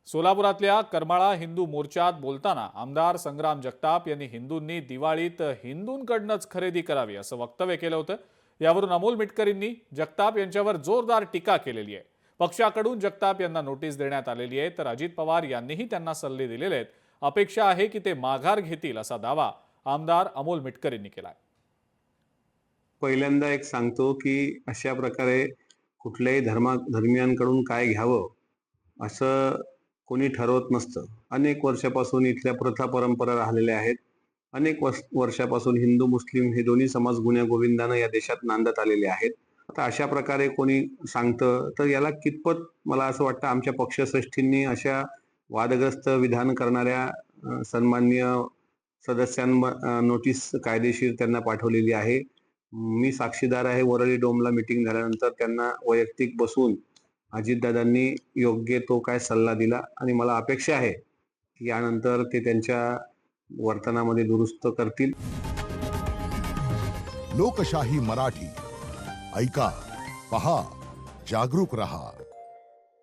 सोलापुरातल्या करमाळा हिंदू मोर्चात बोलताना आमदार संग्राम जगताप यांनी हिंदूंनी दिवाळीत हिंदूंकडनंच खरेदी करावी असं वक्तव्य केलं होतं। यावरून अमोल मिटकरींनी जगताप यांच्यावर जोरदार टीका केलेली आहे। पक्षाकडून जगताप यांना नोटीस देण्यात आलेली आहे, तर अजित पवार यांनीही त्यांना सल्ले दिलेले आहेत। अपेक्षा आहे की ते माघार घेतील असा दावा आमदार अमोल मिटकरींनी केलाय। पहिल्यांदा एक सांगतो की अशा प्रकारे कुठल्याही धर्मियांकडून काय घ्यावं असं कोणी ठरवत नसतं। अनेक वर्षापासून इथल्या प्रथा परंपरा राहिलेल्या आहेत। अनेक वर्षापासून हिंदू मुस्लिम हे दोन्ही समाज गुण्यागोविंदानं या देशात नांदत आलेले आहेत। आता अशा प्रकारे कोणी सांगतं तर याला कितपत मला असं वाटतं आमच्या पक्षश्रेष्ठींनी अशा वादग्रस्त विधान करणाऱ्या सन्माननीय सदस्यांना नोटीस कायदेशीर त्यांना पाठवलेली आहे। मी साक्षीदार आहे। वरळी डोमला मीटिंग झाल्यानंतर त्यांना वैयक्तिक बसून अजितदादांनी योग्य तो काय सल्ला दिला आणि मला अपेक्षा आहे की यानंतर ते त्यांच्या वर्तनामध्ये दुरुस्त करतील। लोकशाही मराठी ऐका, पहा, जागरूक रहा।